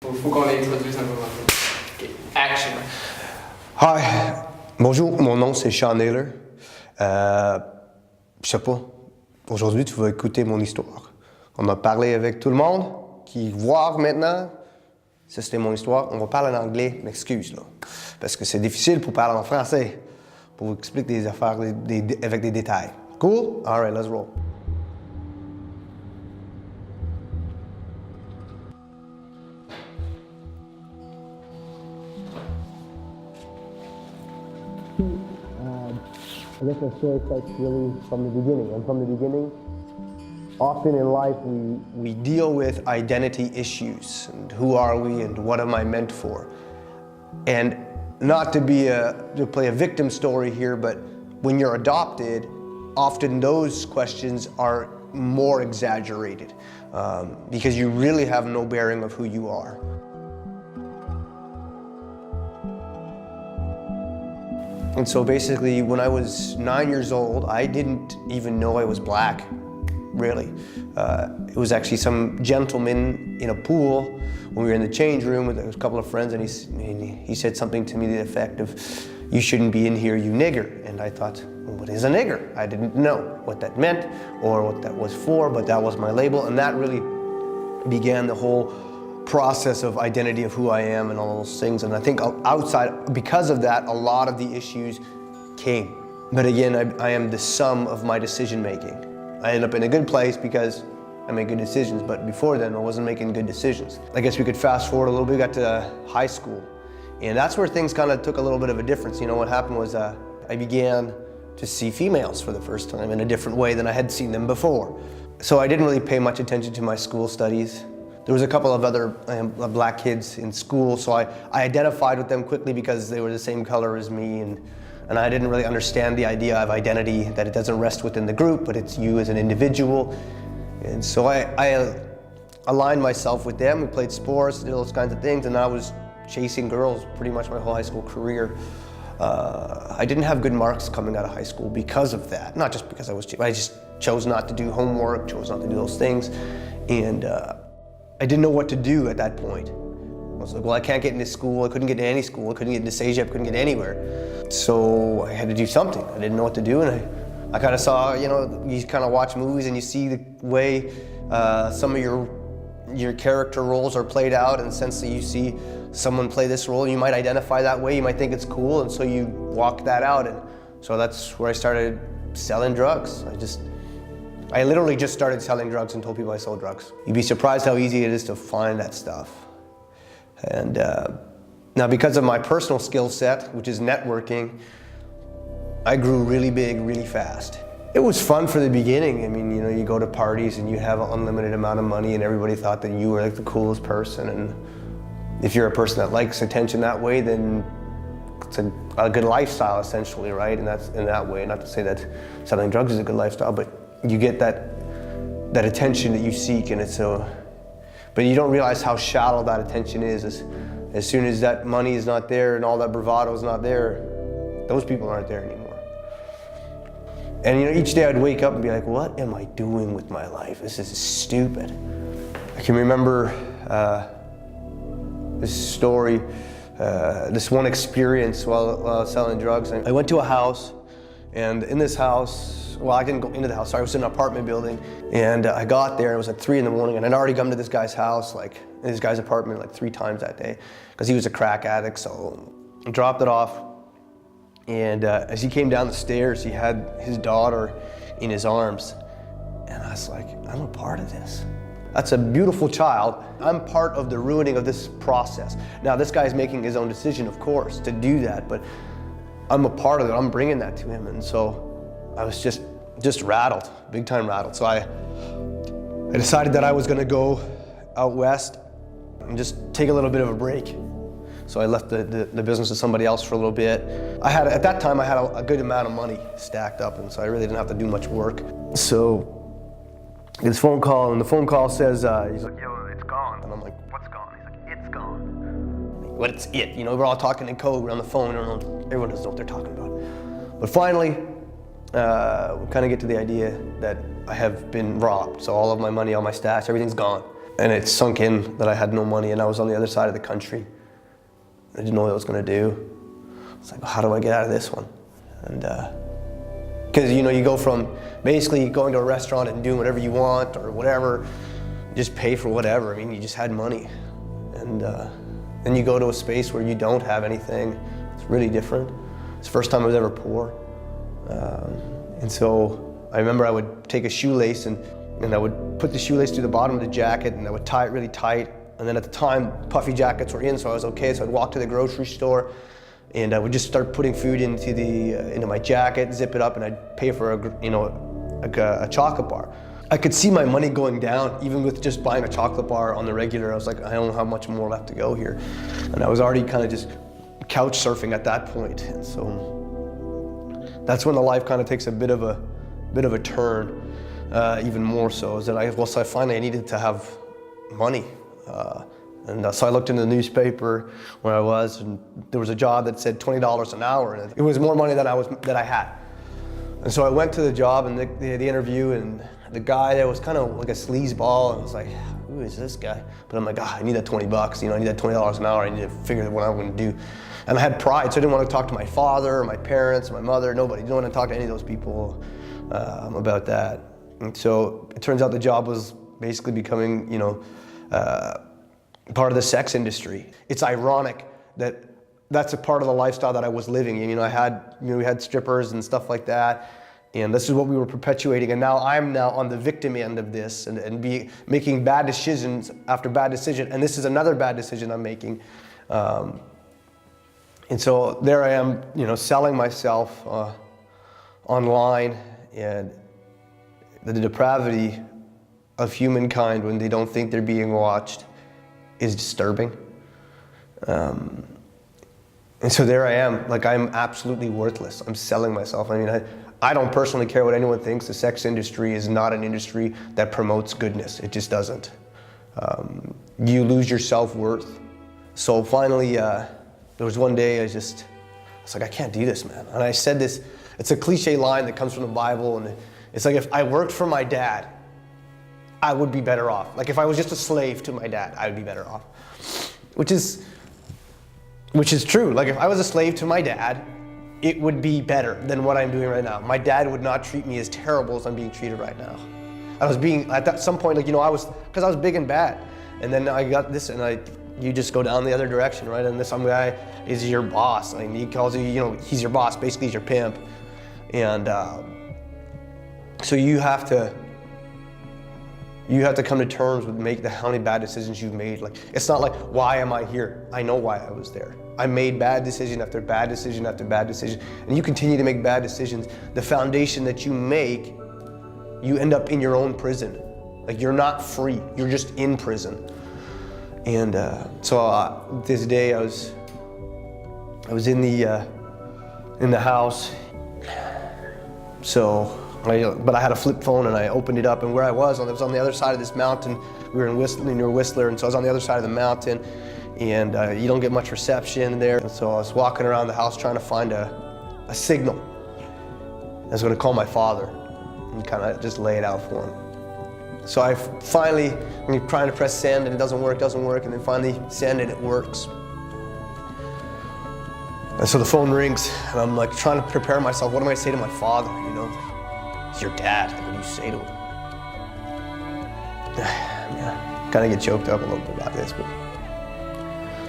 Faut qu'on l'introduise un peu maintenant. Ok, action. Hi, bonjour, mon nom c'est Shawn Naylor. Je sais pas, aujourd'hui tu vas écouter mon histoire. On a parlé avec tout le monde, qui voit maintenant, ça c'était mon histoire. On va parler en anglais, m'excuse là, parce que c'est difficile pour parler en français, pour vous expliquer des affaires avec des détails. Cool? Alright, let's roll. I guess our story starts really from the beginning. And from the beginning, often in life we deal with identity issues. And who are we and what am I meant for? And not to play a victim story here, but when you're adopted, often those questions are more exaggerated because you really have no bearing of who you are. And so basically, when I was 9 years old, I didn't even know I was black, really. It was actually some gentleman in a pool when we were in the change room with a couple of friends, and he said something to me to the effect of, "You shouldn't be in here, you nigger." And I thought, well, what is a nigger? I didn't know what that meant or what that was for, but that was my label, and that really began the whole process of identity of who I am and all those things. And I think outside, because of that, a lot of the issues came. But again, I am the sum of my decision making. I ended up in a good place because I made good decisions, but before then I wasn't making good decisions. I guess we could fast forward a little bit, got to high school. And that's where things kind of took a little bit of a difference. You know, what happened was I began to see females for the first time in a different way than I had seen them before. So I didn't really pay much attention to my school studies. There was a couple of other black kids in school, so I identified with them quickly because they were the same color as me, and I didn't really understand the idea of identity, that it doesn't rest within the group, but it's you as an individual. And so I aligned myself with them. We played sports, did those kinds of things, and I was chasing girls pretty much my whole high school career. I didn't have good marks coming out of high school because of that. Not just because I just chose not to do homework, chose not to do those things, and I didn't know what to do at that point. I was like, well, I can't get into school. I couldn't get into any school. I couldn't get into Cégep, couldn't get anywhere. So I had to do something. I didn't know what to do, and I kind of saw, you know, you kind of watch movies and you see the way some of your character roles are played out, in the sense that you see someone play this role, and you might identify that way, you might think it's cool, and so you walk that out. And so that's where I started selling drugs. I literally just started selling drugs and told people I sold drugs. You'd be surprised how easy it is to find that stuff. And now, because of my personal skill set, which is networking, I grew really big, really fast. It was fun for the beginning. I mean, you know, you go to parties and you have an unlimited amount of money, and everybody thought that you were like the coolest person. And if you're a person that likes attention that way, then it's a good lifestyle, essentially, right? And that's in that way. Not to say that selling drugs is a good lifestyle, but you get that attention that you seek, and but you don't realize how shallow that attention is. As soon as that money is not there and all that bravado is not there, those people aren't there anymore. And you know, each day I'd wake up and be like, what am I doing with my life? This is stupid. I can remember this story, this one experience while selling drugs. I went to a house, and in this house, well, I didn't go into the house, sorry, I was in an apartment building, and I got there, and it was at 3 in the morning, and I'd already come to this guy's house, like, in this guy's apartment, like 3 times that day, because he was a crack addict. So I dropped it off, and as he came down the stairs, he had his daughter in his arms, and I was like, I'm a part of this. That's a beautiful child. I'm part of the ruining of this process. Now, this guy's making his own decision, of course, to do that, but I'm a part of it. I'm bringing that to him, and so I was just rattled, big time rattled. So I decided that I was gonna go out west and just take a little bit of a break. So I left the business to somebody else for a little bit. At that time I had a good amount of money stacked up, and so I really didn't have to do much work. So I get this phone call, and the phone call says, he's like, yo, it's gone. And I'm like, what's gone? He's like, it's gone. What's it? You know, we're all talking in code, we're on the phone, everyone doesn't know what they're talking about. But finally, we kind of get to the idea that I have been robbed. So all of my money, all my stash, everything's gone. And it sunk in that I had no money, and I was on the other side of the country. I didn't know what I was gonna do. I was like, how do I get out of this one? And because you go from basically going to a restaurant and doing whatever you want or whatever, just pay for whatever. I mean, you just had money. And then you go to a space where you don't have anything. It's really different. It's the first time I was ever poor. And so I remember I would take a shoelace and I would put the shoelace to the bottom of the jacket and I would tie it really tight. And then at the time, puffy jackets were in, so I was okay. So I'd walk to the grocery store and I would just start putting food into my jacket, zip it up, and I'd pay for a chocolate bar. I could see my money going down even with just buying a chocolate bar on the regular. I was like, I don't know how much more left to go here. And I was already kind of just couch surfing at that point. And so that's when the life kind of takes a bit of a turn, even more so, is that I finally needed to have money. So I looked in the newspaper where I was, and there was a job that said $20 an hour, and it was more money than I had. And so I went to the job and the interview, and the guy there was kind of like a sleazeball, and I was like, who is this guy? But I'm like, I need that $20, I need that $20 an hour, I need to figure out what I'm gonna do. And I had pride, so I didn't want to talk to my father, or my parents, or my mother, nobody. I didn't want to talk to any of those people about that. And so it turns out the job was basically becoming, part of the sex industry. It's ironic that that's a part of the lifestyle that I was living in. We had strippers and stuff like that, and this is what we were perpetuating. And now I'm on the victim end of this, and making bad decisions after bad decision. And this is another bad decision I'm making. And so there I am, selling myself online, and the depravity of humankind when they don't think they're being watched is disturbing. And so there I am, like I'm absolutely worthless. I'm selling myself. I mean, I don't personally care what anyone thinks. The sex industry is not an industry that promotes goodness. It just doesn't. You lose your self-worth. So finally, there was one day I was like, I can't do this, man. And I said this, it's a cliche line that comes from the Bible, and it's like, if I worked for my dad, I would be better off. Like if I was just a slave to my dad, I would be better off. Which is true. Like if I was a slave to my dad, it would be better than what I'm doing right now. My dad would not treat me as terrible as I'm being treated right now. I was being, at some point, because I was big and bad. And then I got this, and you just go down the other direction, right? And some guy is your boss. I mean, he calls you, he's your boss, basically he's your pimp. And so you have to come to terms with how many bad decisions you've made. Like, it's not like, why am I here? I know why I was there. I made bad decision after bad decision after bad decision, and you continue to make bad decisions. The foundation that you make, you end up in your own prison. Like, you're not free, you're just in prison. And so this day I was in the house. But I had a flip phone, and I opened it up, and where I was on the other side of this mountain. We were near Whistler, and so I was on the other side of the mountain, and you don't get much reception there. And so I was walking around the house trying to find a signal. I was going to call my father and kind of just lay it out for him. So I finally, I'm trying to press send, and it doesn't work, and then finally send, and it works. And so the phone rings, and I'm like trying to prepare myself. What am I going to say to my father, He's your dad. Like, what do you say to him? Yeah, kind of get choked up a little bit about this, but.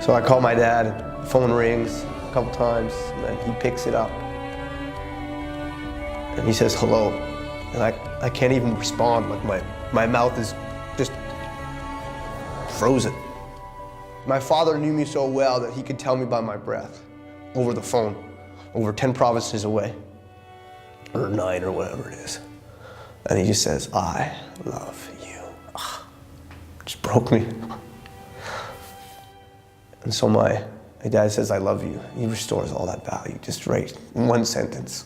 So I call my dad, and the phone rings a couple times, and then he picks it up. And he says, hello. And I can't even respond. Like my mouth is just frozen. My father knew me so well that he could tell me by my breath over the phone, over 10 provinces away, or 9 or whatever it is. And he just says, I love you. Just broke me. And so my dad says, I love you. He restores all that value, just right in one sentence.